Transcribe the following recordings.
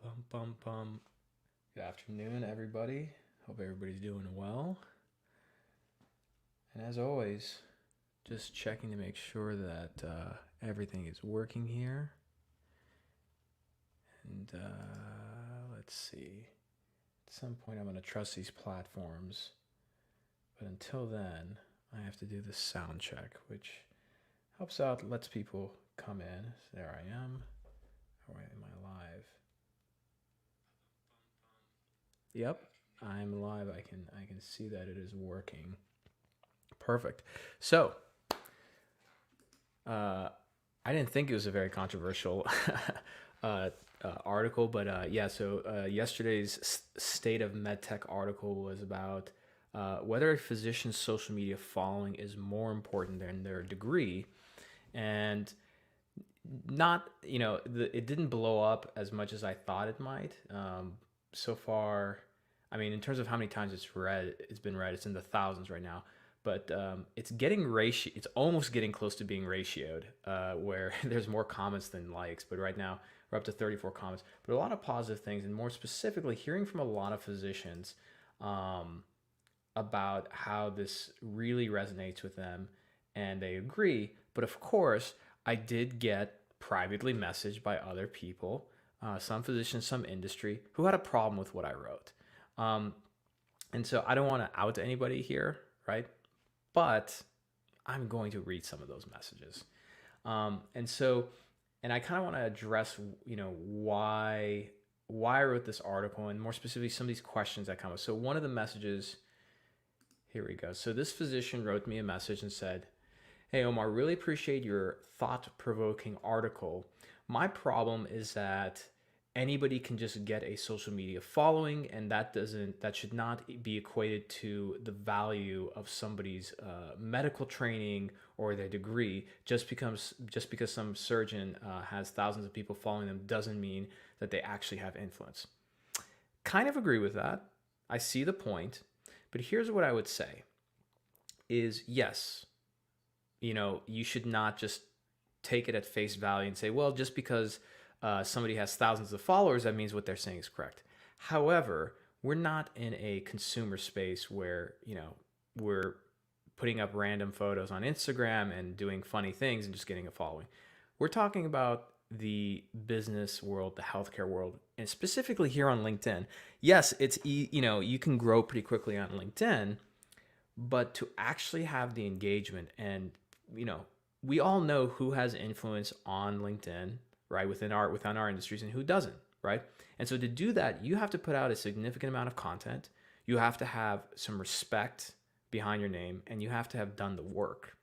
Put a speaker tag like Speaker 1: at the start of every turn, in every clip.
Speaker 1: Bum, bum, bum. Good afternoon, everybody. Hope everybody's doing well. And as always, just checking to make sure that everything is working here. And let's see. At some point, I'm going to trust these platforms. But until then, I have to do the sound check, which helps out, lets people come in. So there I am. All right, am I live? Yep, I'm live. I can see that it is working. Perfect. So, uh, I didn't think it was a very controversial article, but yeah. So yesterday's State of MedTech article was about whether a physician's social media following is more important than their degree, and not it didn't blow up as much as I thought it might. So far, I mean, in terms of how many times it's been read, it's in the thousands right now. But it's getting it's almost getting close to being ratioed, where there's more comments than likes. But right now we're up to 34 comments, but a lot of positive things, and more specifically, hearing from a lot of physicians about how this really resonates with them, and they agree. But of course, I did get privately messaged by other people, some physicians, some industry, who had a problem with what I wrote. Um, and so I don't want to out anybody here, right? But I'm going to read some of those messages. And so, and I kind of want to address, why I wrote this article, and more specifically, some of these questions that come up. So one of the messages, here we go. So this physician wrote me a message and said, "Hey Omar, really appreciate your thought-provoking article. My problem is that anybody can just get a social media following, and that should not be equated to the value of somebody's medical training or their degree. Just because some surgeon has thousands of people following them doesn't mean that they actually have influence." Kind of agree with that. I see the point, but here's what I would say: is yes, you should not just take it at face value and say, well, just because somebody has thousands of followers, that means what they're saying is correct. However, we're not in a consumer space where, we're putting up random photos on Instagram and doing funny things and just getting a following. We're talking about the business world, the healthcare world, and specifically here on LinkedIn. Yes, you can grow pretty quickly on LinkedIn, but to actually have the engagement, and you know we all know who has influence on LinkedIn, right, within our industries, and who doesn't, right? And so to do that, you have to put out a significant amount of content. You have to have some respect behind your name, and you have to have done the work.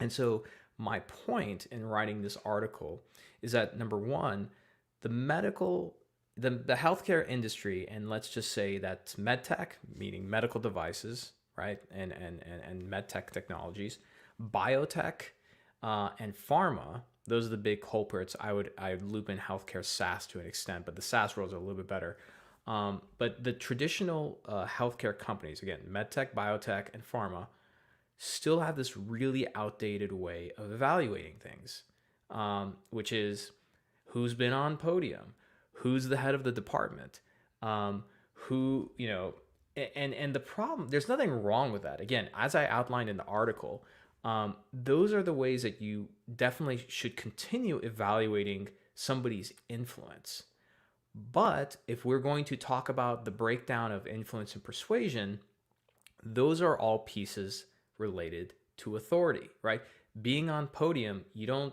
Speaker 1: And so my point in writing this article is that, number one, the medical the healthcare industry, and let's just say that's medtech, meaning medical devices, right, and medtech technologies, biotech, and pharma. Those are the big culprits. I would loop in healthcare SaaS to an extent, but the SaaS roles are a little bit better. But the traditional healthcare companies, again, medtech, biotech, and pharma, still have this really outdated way of evaluating things, which is who's been on podium, who's the head of the department, who, and the problem, there's nothing wrong with that. Again, as I outlined in the article, those are the ways that you definitely should continue evaluating somebody's influence. But if we're going to talk about the breakdown of influence and persuasion, those are all pieces related to authority, right? Being on podium, you don't,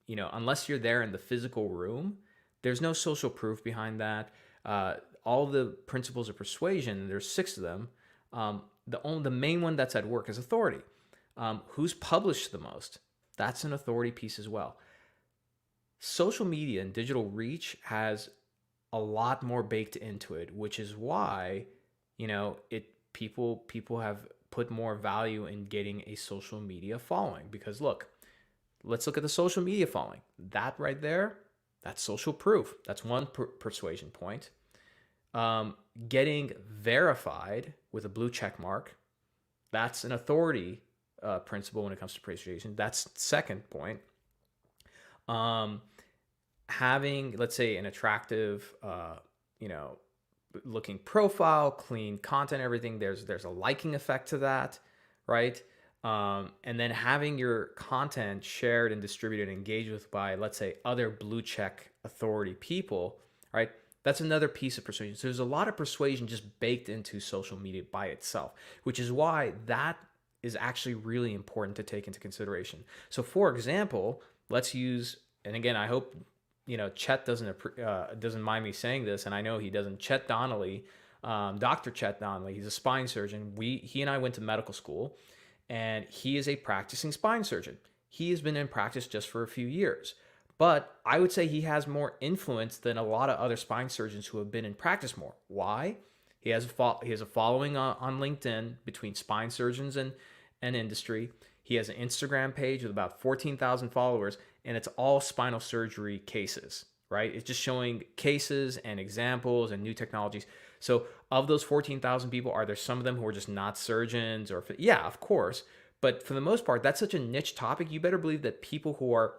Speaker 1: unless you're there in the physical room, there's no social proof behind that. All the principles of persuasion, there's 6 of them. The main one that's at work is authority. Who's published the most? That's an authority piece as well. Social media and digital reach has a lot more baked into it, which is why, people have put more value in getting a social media following. Because let's look at the social media following. That right there, that's social proof. That's one persuasion point. Getting verified with a blue check mark, that's an authority principle when it comes to persuasion. That's the second point. having, let's say, an attractive, you know, looking profile, clean content, everything, there's a liking effect to that, right? And then having your content shared and distributed and engaged with by, let's say, other blue check authority people, right? That's another piece of persuasion. So there's a lot of persuasion just baked into social media by itself, which is why that is actually really important to take into consideration. So for example, let's use, and again, I hope, Chet doesn't mind me saying this, and I know he doesn't. Chet Donnelly, Dr. Chet Donnelly, he's a spine surgeon. He and I went to medical school, and he is a practicing spine surgeon. He has been in practice just for a few years, but I would say he has more influence than a lot of other spine surgeons who have been in practice more. Why? He has a following on LinkedIn between spine surgeons and industry. He has an Instagram page with about 14,000 followers, and it's all spinal surgery cases, right? It's just showing cases and examples and new technologies. So of those 14,000 people, are there some of them who are just not surgeons? Yeah, of course. But for the most part, that's such a niche topic. You better believe that people who are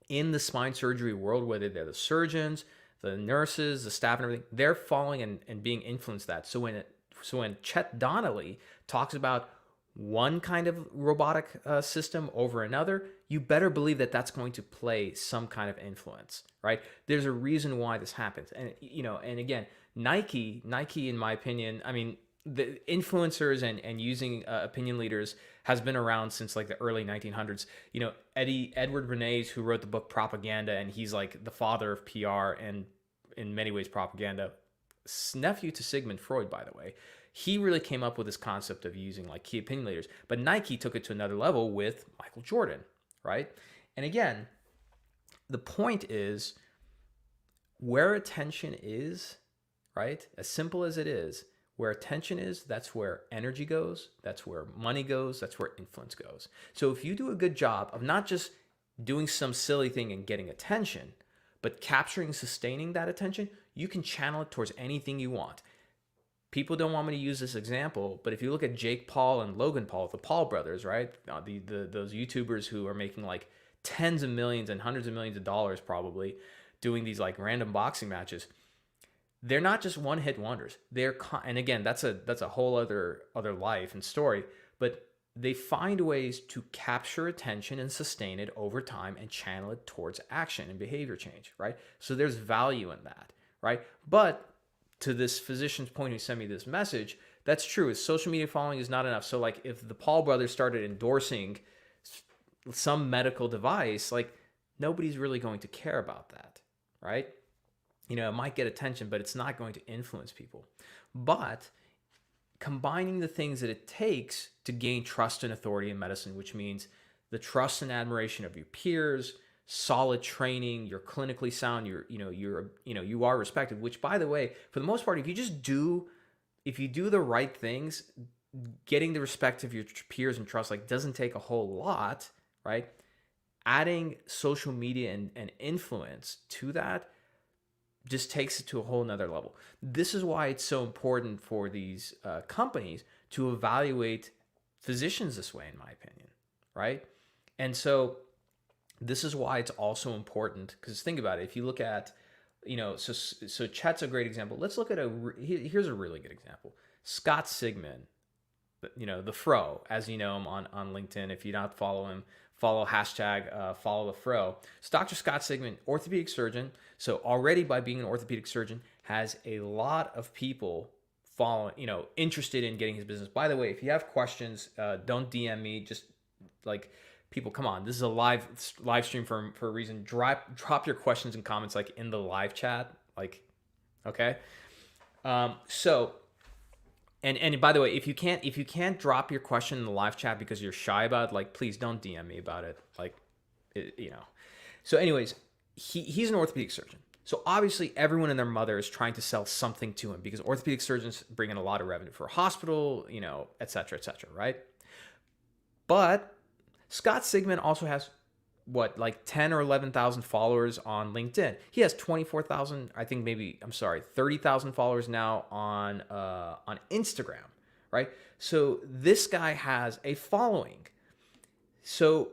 Speaker 1: in the spine surgery world, whether they're the surgeons, the nurses, the staff and everything, they're following and being influenced that. So when Chet Donnelly talks about one kind of robotic system over another, you better believe that that's going to play some kind of influence, right? There's a reason why this happens. And, and again, Nike, in my opinion, I mean, the influencers and using opinion leaders has been around since like the early 1900s. Edward Bernays, who wrote the book Propaganda, and he's like the father of PR and in many ways propaganda, nephew to Sigmund Freud, by the way. He really came up with this concept of using like key opinion leaders, but Nike took it to another level with Michael Jordan, right? And again, the point is where attention is, right? As simple as it is, where attention is, that's where energy goes, that's where money goes, that's where influence goes. So if you do a good job of not just doing some silly thing and getting attention, but capturing, sustaining that attention, you can channel it towards anything you want. People don't want me to use this example, but if you look at Jake Paul and Logan Paul, the Paul brothers, right? Those YouTubers who are making like tens of millions and hundreds of millions of dollars probably doing these like random boxing matches. They're not just one-hit wonders. And again, that's a whole other life and story, but they find ways to capture attention and sustain it over time and channel it towards action and behavior change, right? So there's value in that, right? But to this physician's point who sent me this message, that's true. Social media following is not enough. So like if the Paul brothers started endorsing some medical device, like nobody's really going to care about that, right? It might get attention, but it's not going to influence people. But combining the things that it takes to gain trust and authority in medicine, which means the trust and admiration of your peers, solid training, you're clinically sound, you are respected, which by the way, for the most part, if you do the right things, getting the respect of your peers and trust doesn't take a whole lot, right? Adding social media and influence to that just takes it to a whole nother level. This is why it's so important for these companies to evaluate physicians this way, in my opinion, right? And so this is why it's also important, because think about it. If you look at, so Chet's a great example. Let's look at here's a really good example. Scott Sigmund, the Fro, as you know him on LinkedIn. If you don't follow him, follow hashtag follow the Fro. So Dr. Scott Sigmund, orthopedic surgeon. So already by being an orthopedic surgeon, has a lot of people interested in getting his business. By the way, if you have questions, don't DM me. Just like, people, come on, this is a live stream for a reason. Drop your questions and comments like in the live chat, okay. So and by the way, if you can't drop your question in the live chat because you're shy about it, please don't DM me about it. So anyways, he's an orthopedic surgeon. So obviously everyone and their mother is trying to sell something to him because orthopedic surgeons bring in a lot of revenue for a hospital, et cetera, right? But Scott Sigmund also has 10 or 11,000 followers on LinkedIn. He has 24,000, 30,000 followers now on Instagram, right? So this guy has a following. So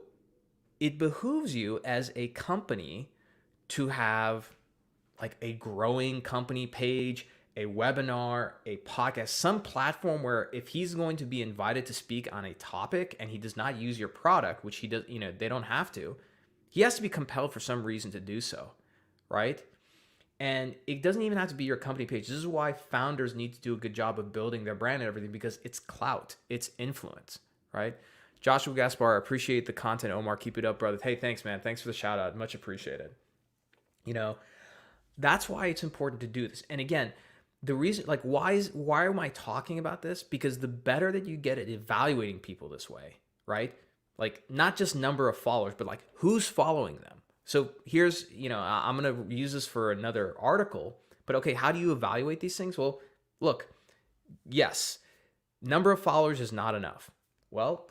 Speaker 1: it behooves you as a company to have like a growing company page, a webinar, a podcast, some platform where if he's going to be invited to speak on a topic and he does not use your product, which he does, they don't have to, he has to be compelled for some reason to do so, right? And it doesn't even have to be your company page. This is why founders need to do a good job of building their brand and everything, because it's clout, it's influence, right? Joshua Gaspar, appreciate the content. Omar, keep it up, brother. Hey, thanks, man. Thanks for the shout out. Much appreciated. That's why it's important to do this. And again, the reason, like, why am I talking about this? Because the better that you get at evaluating people this way, right? Like, not just number of followers, but like who's following them. So here's, I'm going to use this for another article, but okay, how do you evaluate these things? Well, look, yes, number of followers is not enough. Well,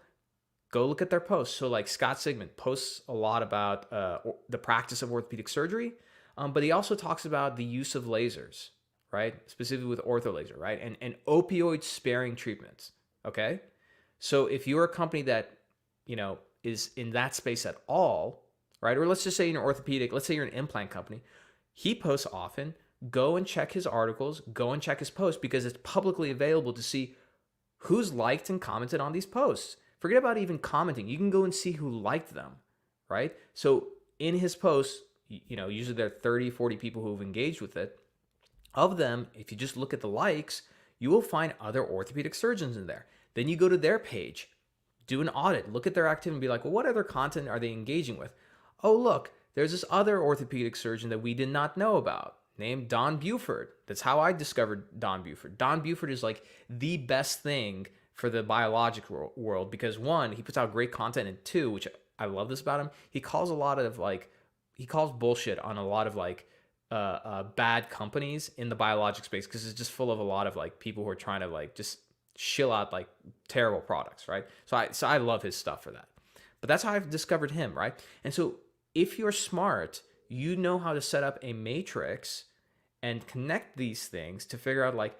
Speaker 1: go look at their posts. So like Scott Sigmund posts a lot about the practice of orthopedic surgery, but he also talks about the use of lasers, right? Specifically with ortho laser, right? And opioid sparing treatments, okay? So if you're a company that, is in that space at all, right? Or let's just say you're an orthopedic, let's say you're an implant company, he posts often, go and check his articles, go and check his posts, because it's publicly available to see who's liked and commented on these posts. Forget about even commenting. You can go and see who liked them, right? So in his posts, usually there are 30, 40 people who have engaged with it. Of them, if you just look at the likes, you will find other orthopedic surgeons in there. Then you go to their page, do an audit, look at their activity and be like, well, what other content are they engaging with? Oh, look, there's this other orthopedic surgeon that we did not know about named Don Buford. That's how I discovered Don Buford. Don Buford is like the best thing for the biologic world because one, he puts out great content, and two, which I love this about him, he calls bullshit on a lot of bad companies in the biologic space, because it's just full of a lot of people who are trying to just shill out terrible products, right? So I love his stuff for that. But that's how I've discovered him, right? And so if you're smart, you know how to set up a matrix and connect these things to figure out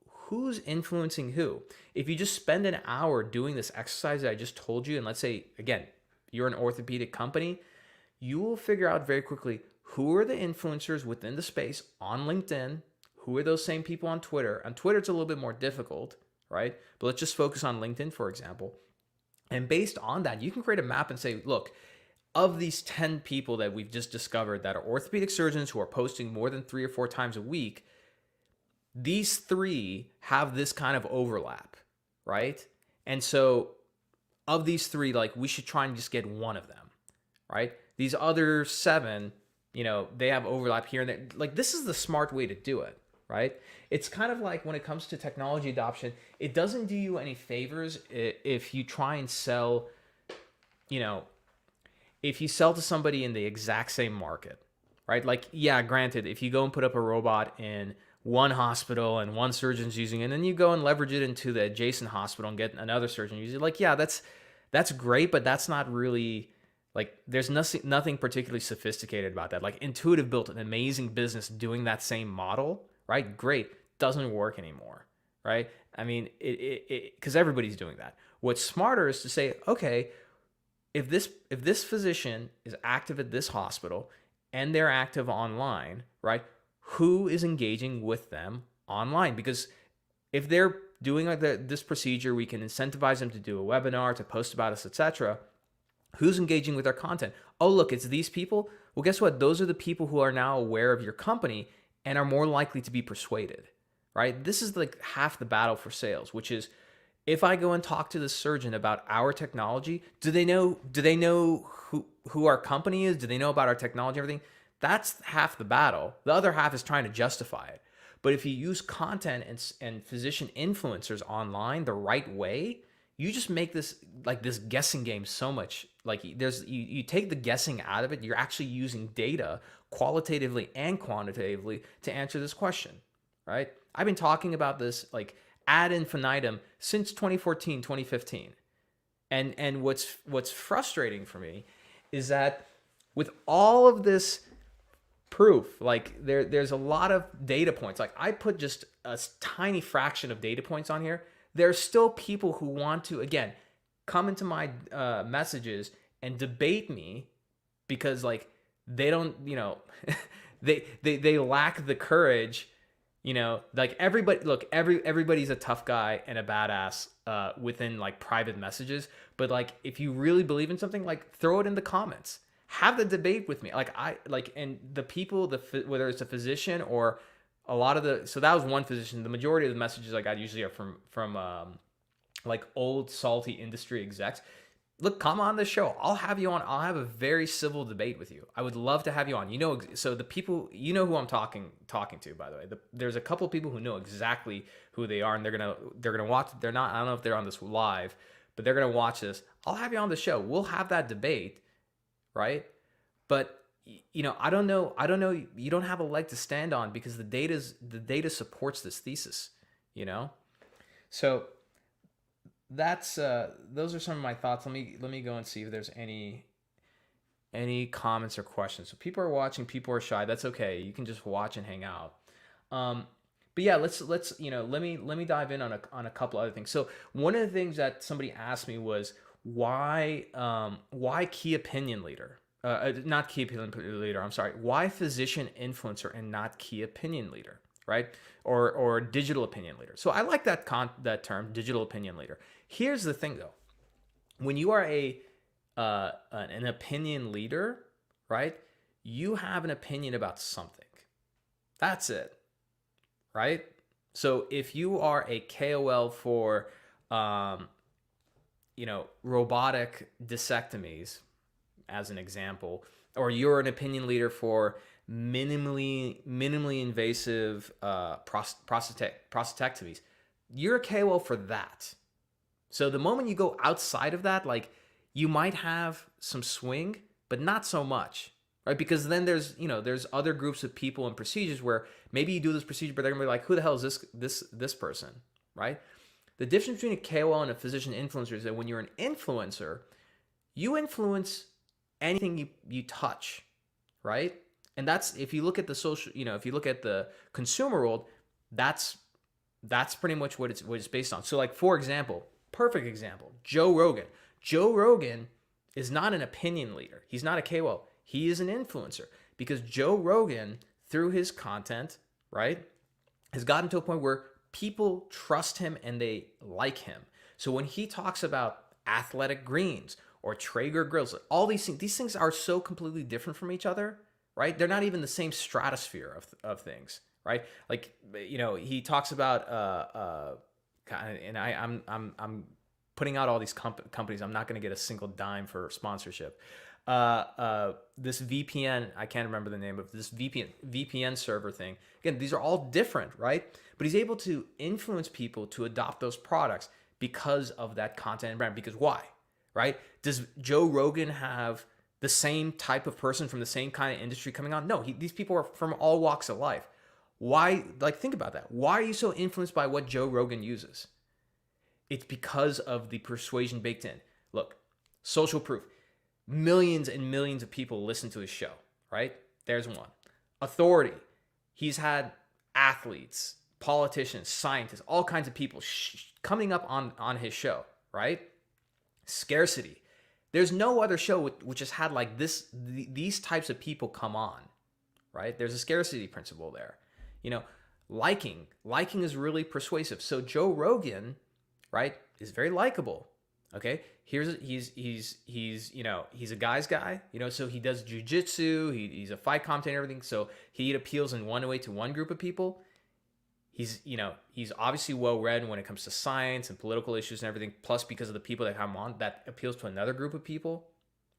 Speaker 1: who's influencing who. If you just spend an hour doing this exercise that I just told you, and let's say, again, you're an orthopedic company, you will figure out very quickly who are the influencers within the space on LinkedIn, who are those same people on Twitter. On Twitter, it's a little bit more difficult, right? But let's just focus on LinkedIn, for example. And based on that, you can create a map and say, look, of these 10 people that we've just discovered that are orthopedic surgeons who are posting more than 3 or 4 times a week, these 3 have this kind of overlap, right? And so of these 3, we should try and just get one of them, right? These other 7, they have overlap here and there. This is the smart way to do it, right? It's kind of like when it comes to technology adoption, it doesn't do you any favors if you try and sell, if you sell to somebody in the exact same market, right? Yeah, granted, if you go and put up a robot in one hospital and one surgeon's using it, and then you go and leverage it into the adjacent hospital and get another surgeon using it, yeah, that's great, but that's not really, there's nothing particularly sophisticated about that. Intuitive built an amazing business doing that same model, right? Great. Doesn't work anymore, right? I mean, because everybody's doing that. What's smarter is to say, okay, if this physician is active at this hospital and they're active online, right? Who is engaging with them online? Because if they're doing this procedure, we can incentivize them to do a webinar, to post about us, etc. Who's engaging with our content? Oh, look, it's these people. Well, guess what? Those are the people who are now aware of your company and are more likely to be persuaded, right? This is half the battle for sales, which is, if I go and talk to the surgeon about our technology, do they know who our company is? Do they know about our technology and everything? That's half the battle. The other half is trying to justify it. But if you use content and physician influencers online the right way, you just make this this guessing game so much you take the guessing out of it. You're actually using data qualitatively and quantitatively to answer this question, right? I've been talking about this ad infinitum since 2014, 2015. And what's frustrating for me is that with all of this proof, there's a lot of data points. I put just a tiny fraction of data points on here. There's still people who want to, again, come into my messages and debate me because they don't, they lack the courage. Like everybody, look, everybody's a tough guy and a badass within like private messages. But like, if you really believe in something, like throw it in the comments, have the debate with me. And the people, whether it's a physician or a lot of so that was one physician. The majority of the messages I got usually are from like old salty industry execs. Look, come on the show. I'll have you on. I'll have a very civil debate with you. I would love to have you on. So the people, who I'm talking to, by the way. There's a couple of people who know exactly who they are, and they're gonna watch. They're not. I don't know if they're on this live, but they're gonna watch this. I'll have you on the show. We'll have that debate, right? But I don't know. You don't have a leg to stand on because the data supports this thesis. So that's those are some of my thoughts. Let me go and see if there's any comments or questions. So people are watching, people are shy. That's okay. You can just watch and hang out. But yeah, let's let me dive in on a couple other things. So one of the things that somebody asked me was why key opinion leader, not key opinion leader. I'm sorry. Why physician influencer and not key opinion leader, right? Or digital opinion leader. So I like that term, digital opinion leader. Here's the thing though, when you are an opinion leader, right? You have an opinion about something. That's it, right? So if you are a KOL for, robotic disectomies, as an example, or you're an opinion leader for minimally invasive prostatectomies, you're a KOL for that. So the moment you go outside of that, like you might have some swing, but not so much, right? Because then there's other groups of people and procedures where maybe you do this procedure, but they're gonna be like, who the hell is this person, right? The difference between a KOL and a physician influencer is that when you're an influencer, you influence anything you touch, right? And that's, if you look at the social, if you look at the consumer world, that's pretty much what it's based on. So like, for example, perfect example, Joe Rogan. Joe Rogan is not an opinion leader. He's not a KOL. He is an influencer because Joe Rogan, through his content, right, has gotten to a point where people trust him and they like him. So when he talks about athletic greens or Traeger grills, all these things are so completely different from each other, right? They're not even the same stratosphere of things, right? Like, he talks about and I'm putting out all these companies. I'm not going to get a single dime for sponsorship. This VPN, I can't remember the name of this VPN server thing. Again, these are all different, right? But he's able to influence people to adopt those products because of that content and brand. Because why, right? Does Joe Rogan have the same type of person from the same kind of industry coming on? No, these people are from all walks of life. Why? Like, think about that. Why are you so influenced by what Joe Rogan uses? It's because of the persuasion baked in. Look, social proof. Millions and millions of people listen to his show, right? There's one. Authority. He's had athletes, politicians, scientists, all kinds of people coming up on his show, right? Scarcity. There's no other show which has had like these types of people come on, right? There's a scarcity principle there. Liking is really persuasive. So Joe Rogan, right, is very likable. Okay, he's a guy's guy, so he does jujitsu, he's a fight commentator and everything, so he appeals in one way to one group of people. He's obviously well read when it comes to science and political issues and everything, plus because of the people that come on, that appeals to another group of people,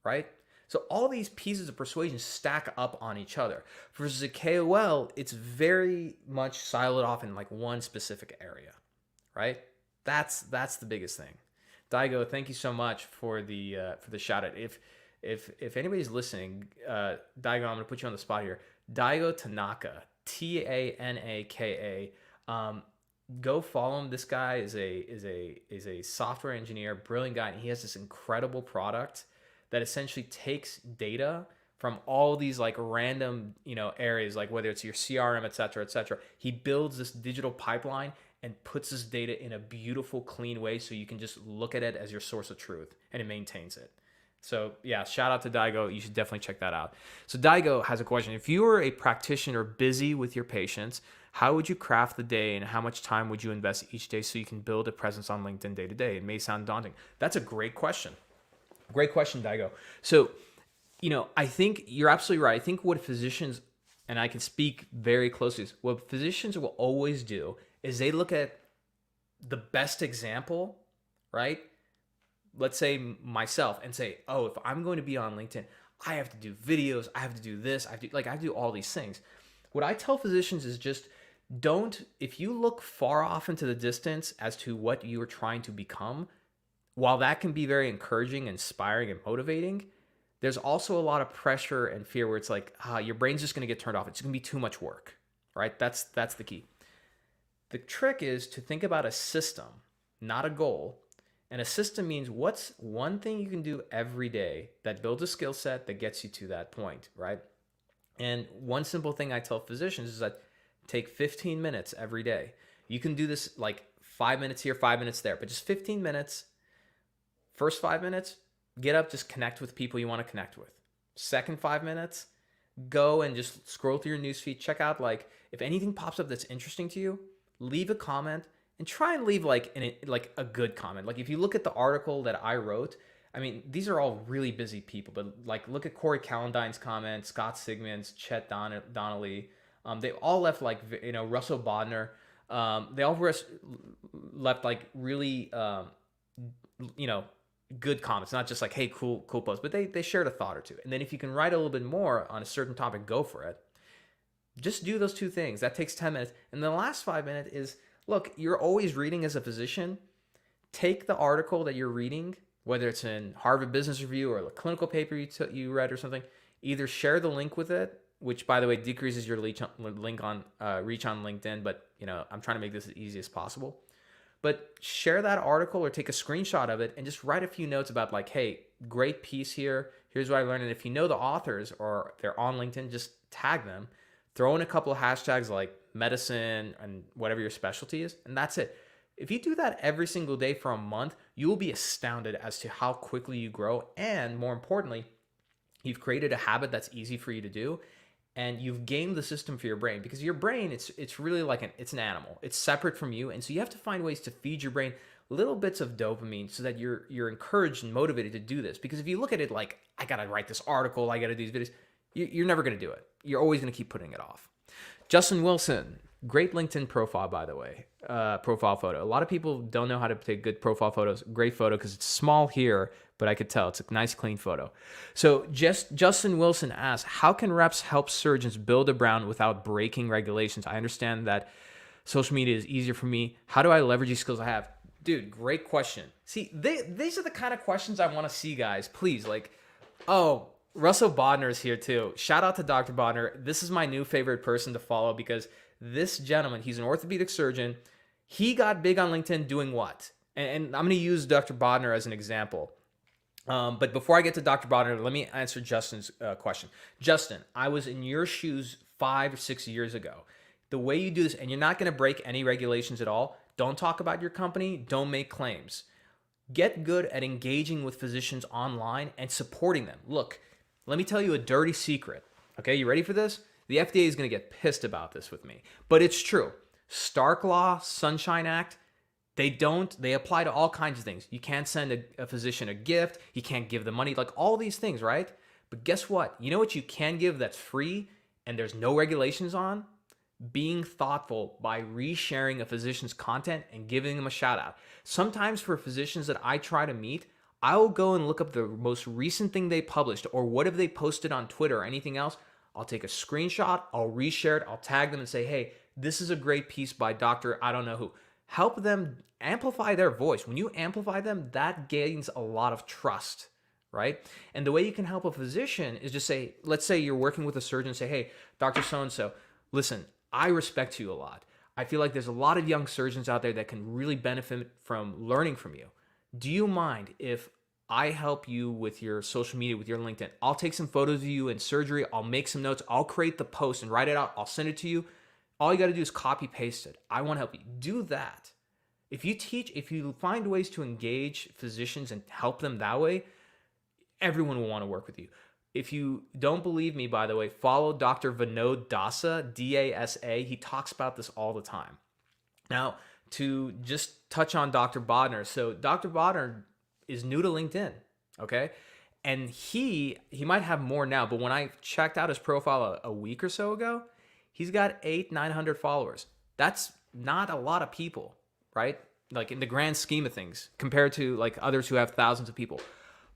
Speaker 1: right? So all these pieces of persuasion stack up on each other. Versus a KOL, it's very much siloed off in like one specific area, right? That's the biggest thing. Daigo, thank you so much for the shout out. If anybody's listening, Daigo, I'm gonna put you on the spot here. Daigo Tanaka, Tanaka. Go follow him. This guy is a software engineer, brilliant guy, and he has this incredible product that essentially takes data from all these like random areas, like whether it's your CRM, et cetera. He builds this digital pipeline and puts this data in a beautiful, clean way so you can just look at it as your source of truth, and it maintains it. So yeah, shout out to Daigo. You should definitely check that out. So Daigo has a question. If you were a practitioner busy with your patients, how would you craft the day and how much time would you invest each day so you can build a presence on LinkedIn day to day? It may sound daunting. That's a great question. Great question, Daigo. So, I think you're absolutely right. I think what physicians, and I can speak very closely, what physicians will always do is they look at the best example, right? Let's say myself, and say, oh, if I'm going to be on LinkedIn, I have to do videos, I have to do this, I have to do all these things. What I tell physicians is just if you look far off into the distance as to what you are trying to become, while that can be very encouraging, inspiring, and motivating, there's also a lot of pressure and fear where it's like, your brain's just going to get turned off. It's going to be too much work, right? That's the key. The trick is to think about a system, not a goal. And a system means what's one thing you can do every day that builds a skill set that gets you to that point, right? And one simple thing I tell physicians is that take 15 minutes every day. You can do this like 5 minutes here, 5 minutes there, but just 15 minutes. First 5 minutes, get up, just connect with people you want to connect with. Second 5 minutes, go and just scroll through your newsfeed. Check out, like, if anything pops up that's interesting to you, leave a comment and try and leave like a good comment. Like if you look at the article that I wrote, I mean, these are all really busy people, but like look at Corey Callandine's comments, Scott Sigmund's, Chet Donnelly. They all left like, Russell Bodner. They all left like really, good comments, not just like, hey, cool post, but they shared a thought or two. And then if you can write a little bit more on a certain topic, go for it. Just do those two things. That takes 10 minutes. And the last 5 minutes is, look, you're always reading as a physician. Take the article that you're reading, whether it's in Harvard Business Review or a clinical paper you read or something, either share the link with it, which, by the way, decreases your reach on LinkedIn, but I'm trying to make this as easy as possible. But share that article or take a screenshot of it and just write a few notes about like, hey, great piece here. Here's what I learned. And if you know the authors or they're on LinkedIn, just tag them. Throw in a couple of hashtags like medicine and whatever your specialty is, and that's it. If you do that every single day for a month, you will be astounded as to how quickly you grow. And more importantly, you've created a habit that's easy for you to do. And you've gamed the system for your brain, because your brain, it's really like it's an animal. It's separate from you. And so you have to find ways to feed your brain little bits of dopamine so that you're encouraged and motivated to do this. Because if you look at it like, I got to write this article, I got to do these videos, you're never going to do it. You're always going to keep putting it off. Justin Wilson, great LinkedIn profile, by the way, profile photo. A lot of people don't know how to take good profile photos. Great photo because it's small here, but I could tell it's a nice, clean photo. So Justin Wilson asks, how can reps help surgeons build a brand without breaking regulations? I understand that social media is easier for me. How do I leverage these skills I have? Dude, great question. See, these are the kind of questions I want to see, guys. Please, Russell Bodner is here too. Shout out to Dr. Bodner. This is my new favorite person to follow because this gentleman, he's an orthopedic surgeon. He got big on LinkedIn doing what? And I'm going to use Dr. Bodner as an example. But before I get to Dr. Bodner, let me answer Justin's question. Justin, I was in your shoes 5 or 6 years ago. The way you do this, and you're not going to break any regulations at all. Don't talk about your company. Don't make claims. Get good at engaging with physicians online and supporting them. Look, let me tell you a dirty secret. Okay, you ready for this? The FDA is going to get pissed about this with me, but it's true. Stark Law, Sunshine Act, they apply to all kinds of things. You can't send a physician a gift. You can't give them money, like all these things, right? But guess what? You know what you can give that's free and there's no regulations on? Being thoughtful by resharing a physician's content and giving them a shout out. Sometimes for physicians that I try to meet, I will go and look up the most recent thing they published or what have they posted on Twitter or anything else. I'll take a screenshot, I'll reshare it, I'll tag them and say, hey, this is a great piece by Dr. I don't know who. Help them amplify their voice. When you amplify them, that gains a lot of trust, right? And the way you can help a physician is just say, let's say you're working with a surgeon, say, hey, Dr. So-and-so, listen, I respect you a lot. I feel like there's a lot of young surgeons out there that can really benefit from learning from you. Do you mind if I help you with your social media, with your LinkedIn? I'll take some photos of you in surgery. I'll make some notes. I'll create the post and write it out. I'll send it to you. All you got to do is copy paste it. I want to help you. Do that. If you find ways to engage physicians and help them that way, everyone will want to work with you. If you don't believe me, by the way, follow Dr. Vinod Dasa, D-A-S-A. He talks about this all the time. Now, to just touch on Dr. Bodner. So Dr. Bodner is new to LinkedIn, okay? And he might have more now, but when I checked out his profile a week or so ago, he's got 900 followers. That's not a lot of people, right? Like in the grand scheme of things, compared to like others who have thousands of people.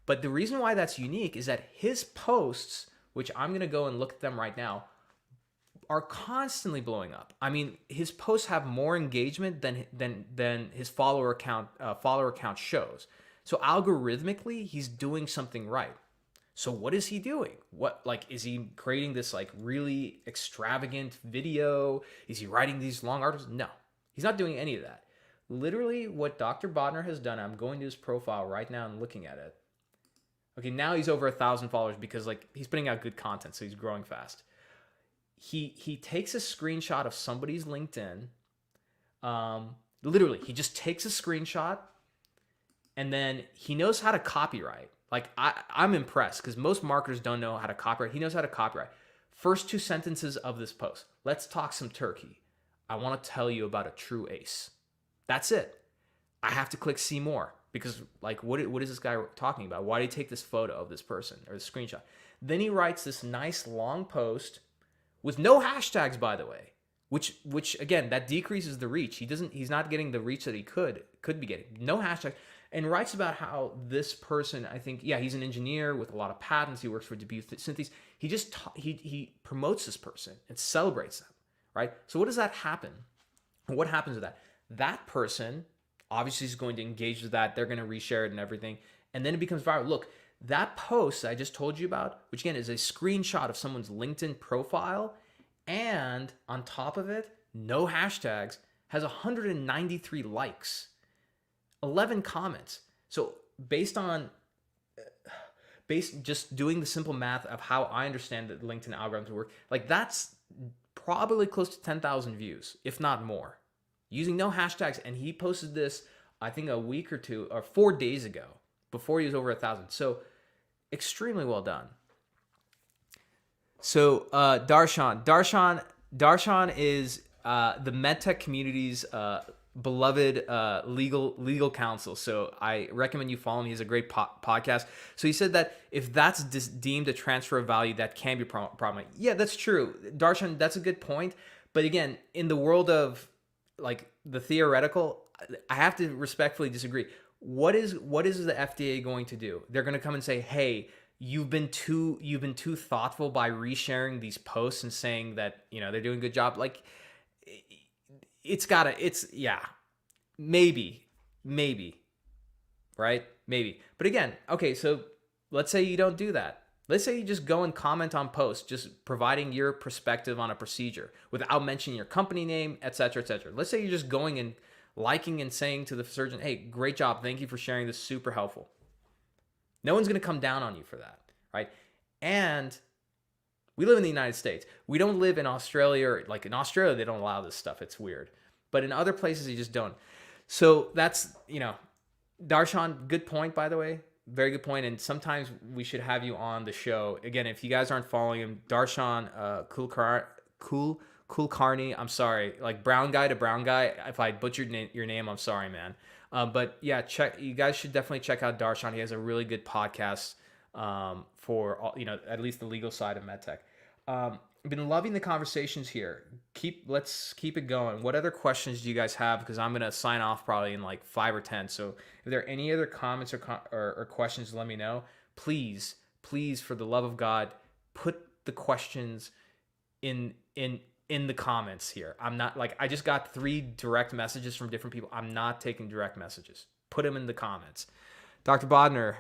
Speaker 1: But the reason why that's unique is that his posts, which I'm going to go and look at them right now, are constantly blowing up. I mean, his posts have more engagement than his follower count shows. So algorithmically, he's doing something right. So what is he doing? What, like, is he creating this like really extravagant video? Is he writing these long articles? No, he's not doing any of that. Literally what Dr. Bodner has done, I'm going to his profile right now and looking at it. Okay, now he's over 1,000 followers because like he's putting out good content, so he's growing fast. He takes a screenshot of somebody's LinkedIn. Literally, he just takes a screenshot, and then he knows how to copyright. Like I'm impressed because most marketers don't know how to copyright. He knows how to copyright. First 2 sentences of this post. Let's talk some turkey. I want to tell you about a true ace. That's it. I have to click see more because like what is this guy talking about? Why did he take this photo of this person or the screenshot? Then he writes this nice long post with no hashtags, by the way, which again, that decreases the reach. He's not getting the reach that he could be getting. No hashtags. And writes about how this person, I think, yeah, he's an engineer with a lot of patents. He works for Debut Synthes. He promotes this person and celebrates them, right? So what does that happen? What happens with that? That person obviously is going to engage with that. They're going to reshare it and everything. And then it becomes viral. Look, that post I just told you about, which again is a screenshot of someone's LinkedIn profile, and on top of it, no hashtags, has 193 likes, 11 comments. So based just doing the simple math of how I understand that LinkedIn algorithms work, like that's probably close to 10,000 views, if not more, using no hashtags. And he posted this, I think a week or 2 or 4 days ago, before he was over 1,000. So extremely well done. So Darshan is the MedTech community's beloved legal counsel. So I recommend you follow him. He has a great podcast. So he said that if that's deemed a transfer of value, that can be a problem. Yeah, that's true. Darshan, that's a good point. But again, in the world of like the theoretical, I have to respectfully disagree. What is the FDA going to do? They're going to come and say, "Hey, you've been too thoughtful by resharing these posts and saying that, you know, they're doing a good job." Like maybe, right? Maybe. But again, okay, so let's say you don't do that. Let's say you just go and comment on posts, just providing your perspective on a procedure without mentioning your company name, et cetera, et cetera. Let's say you're just going and liking and saying to the surgeon, "Hey, great job. Thank you for sharing this. Super helpful." No one's going to come down on you for that, right? And we live in the United States. We don't live in Australia, or like in Australia, they don't allow this stuff. It's weird. But in other places, you just don't. So that's, Darshan, good point, by the way. Very good point. And sometimes we should have you on the show. Again, if you guys aren't following him, Darshan Kulkarni, I'm sorry, like brown guy to brown guy. If I butchered your name, I'm sorry, man. But yeah, you guys should definitely check out Darshan. He has a really good podcast for all, at least the legal side of MedTech. I've been loving the conversations here. Let's keep it going. What other questions do you guys have? Because I'm gonna sign off probably in like 5 or 10. So if there are any other comments or questions, let me know. Please, for the love of God, put the questions in the comments here. I'm not like, I just got 3 direct messages from different people. I'm not taking direct messages. Put them in the comments. Dr. Bodner.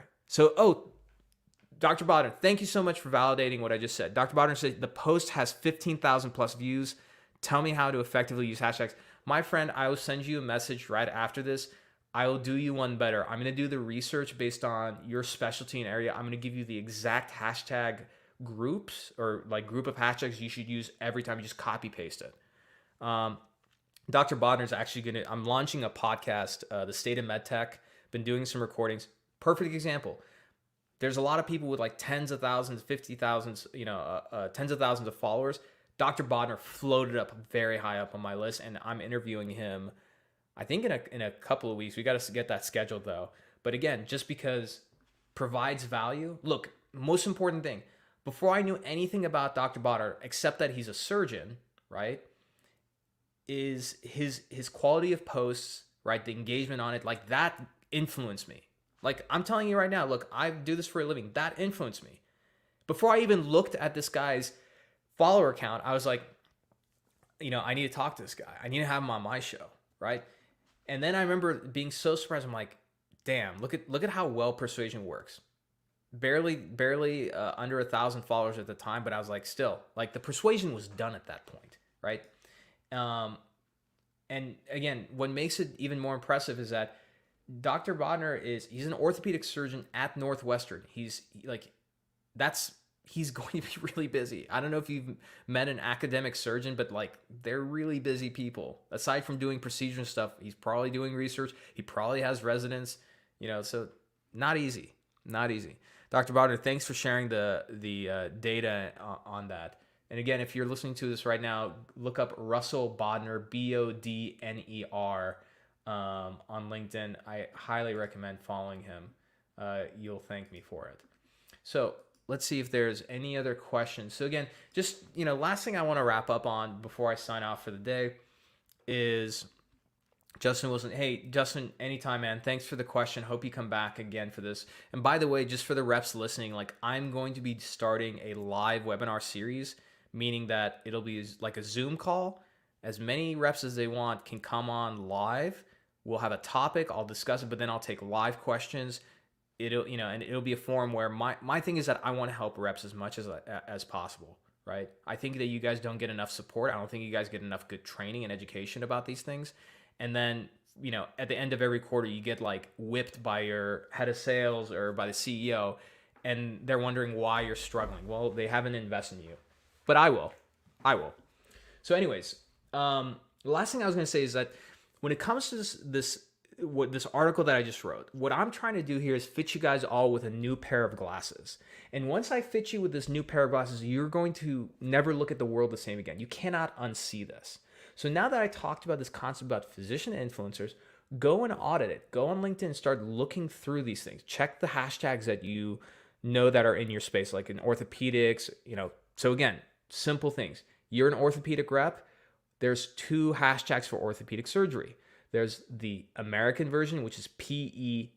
Speaker 1: Dr. Bodner, thank you so much for validating what I just said. Dr. Bodner said the post has 15,000 plus views. Tell me how to effectively use hashtags. My friend, I will send you a message right after this. I will do you one better. I'm going to do the research based on your specialty and area. I'm going to give you the exact hashtag groups or like group of hashtags you should use every time you just copy paste it. Dr. Bodner is actually I'm launching a podcast, The State of MedTech. Been doing some recordings. Perfect example. There's a lot of people with like tens of thousands, 50,000, tens of thousands of followers. Dr. Bodner floated up very high up on my list, and I'm interviewing him, I think in a couple of weeks. We got to get that scheduled though. But again, just because provides value. Look, most important thing, before I knew anything about Dr. Bodner, except that he's a surgeon, right, is his quality of posts, right, the engagement on it, like that influenced me. Like I'm telling you right now, look, I do this for a living. That influenced me. Before I even looked at this guy's follower count, I was like, I need to talk to this guy. I need to have him on my show, right? And then I remember being so surprised. I'm like, damn, look at how well persuasion works. Barely under 1,000 followers at the time, but I was like, still, like the persuasion was done at that point, right? And again, what makes it even more impressive is that Dr. Bodner he's an orthopedic surgeon at Northwestern. He's going to be really busy. I don't know if you've met an academic surgeon, but like they're really busy people. Aside from doing procedure and stuff, he's probably doing research. He probably has residents, so not easy. Dr. Bodner, thanks for sharing the data on that. And again, if you're listening to this right now, look up Russell Bodner, Bodner, on LinkedIn. I highly recommend following him. You'll thank me for it. So let's see if there's any other questions. So again, just, last thing I want to wrap up on before I sign off for the day is Justin Wilson. Hey, Justin, anytime, man. Thanks for the question. Hope you come back again for this. And by the way, just for the reps listening, like I'm going to be starting a live webinar series, meaning that it'll be like a Zoom call. As many reps as they want can come on live. We'll have a topic. I'll discuss it, but then I'll take live questions. And it'll be a forum where my thing is that I want to help reps as much as possible, right? I think that you guys don't get enough support. I don't think you guys get enough good training and education about these things. And then, at the end of every quarter, you get like whipped by your head of sales or by the CEO, and they're wondering why you're struggling. Well, they haven't invested in you, but I will. So anyways, the last thing I was going to say is that when it comes to this article that I just wrote, what I'm trying to do here is fit you guys all with a new pair of glasses. And once I fit you with this new pair of glasses, you're going to never look at the world the same again. You cannot unsee this. So now that I talked about this concept about physician influencers, go and audit it. Go on LinkedIn and start looking through these things. Check the hashtags that you know that are in your space, like in orthopedics, So again, simple things. You're an orthopedic rep. There's 2 hashtags for orthopedic surgery. There's the American version, which is PEDIC,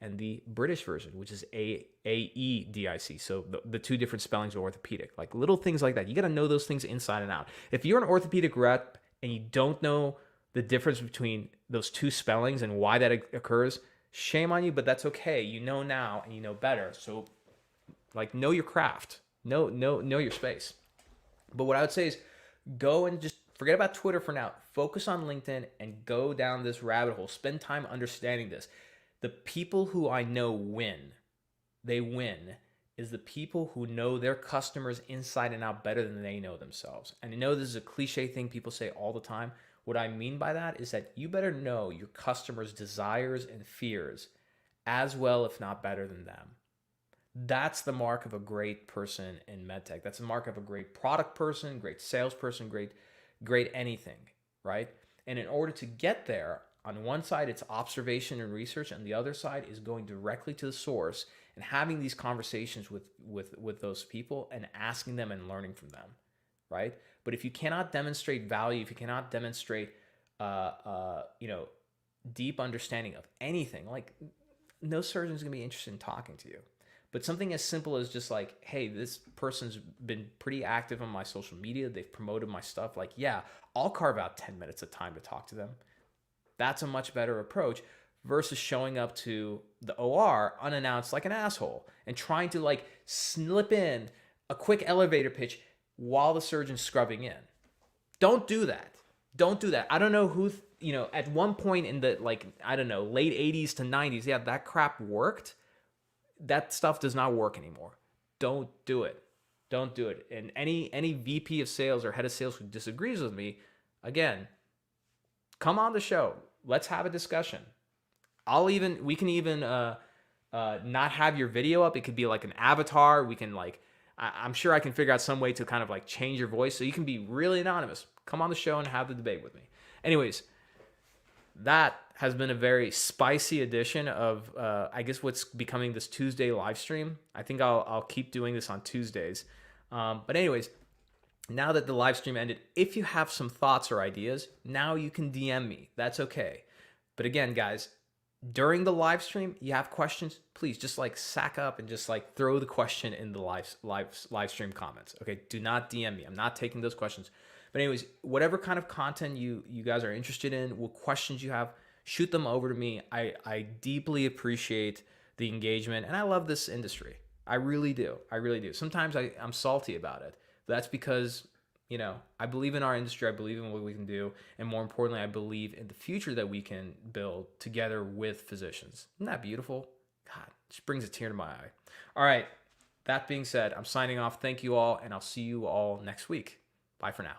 Speaker 1: and the British version, which is AEDIC. So the 2 different spellings of orthopedic, like little things like that. You got to know those things inside and out. If you're an orthopedic rep and you don't know the difference between those 2 spellings and why that occurs, shame on you, but that's okay. You know now and you know better. So like know your craft, know your space. But what I would say is go and just forget about Twitter for now. Focus on LinkedIn and go down this rabbit hole. Spend time understanding this. The people who I know win is the people who know their customers inside and out better than they know themselves. And I know this is a cliche thing people say all the time. What I mean by that is that you better know your customers' desires and fears as well, if not better than them. That's the mark of a great person in MedTech. That's the mark of a great product person, great salesperson, great anything, right? And in order to get there, on one side, it's observation and research, and the other side is going directly to the source and having these conversations with those people and asking them and learning from them, right? But if you cannot demonstrate value, if you cannot demonstrate, deep understanding of anything, like no surgeon's gonna be interested in talking to you. But something as simple as just like, hey, this person's been pretty active on my social media. They've promoted my stuff. Like, yeah, I'll carve out 10 minutes of time to talk to them. That's a much better approach versus showing up to the OR unannounced like an asshole and trying to like slip in a quick elevator pitch while the surgeon's scrubbing in. Don't do that. I don't know who, at one point in the late 80s to 90s, yeah, that crap worked. That stuff does not work anymore. Don't do it. And any VP of sales or head of sales who disagrees with me, again, come on the show. Let's have a discussion. We can even not have your video up. It could be like an avatar. We can like, I'm sure I can figure out some way to kind of like change your voice so you can be really anonymous. Come on the show and have the debate with me. Anyways, that has been a very spicy edition of, I guess, what's becoming this Tuesday live stream. I think I'll keep doing this on Tuesdays. But anyways, now that the live stream ended, if you have some thoughts or ideas, now you can DM me. That's okay. But again, guys, during the live stream, you have questions, please just like sack up and just like throw the question in the live stream comments. Okay, do not DM me. I'm not taking those questions. But anyways, whatever kind of content you guys are interested in, what questions you have, shoot them over to me. I deeply appreciate the engagement, and I love this industry. I really do. I really do. Sometimes I'm salty about it. But that's because, you know, I believe in our industry. I believe in what we can do. And more importantly, I believe in the future that we can build together with physicians. Isn't that beautiful? God, it just brings a tear to my eye. All right. That being said, I'm signing off. Thank you all, and I'll see you all next week. Bye for now.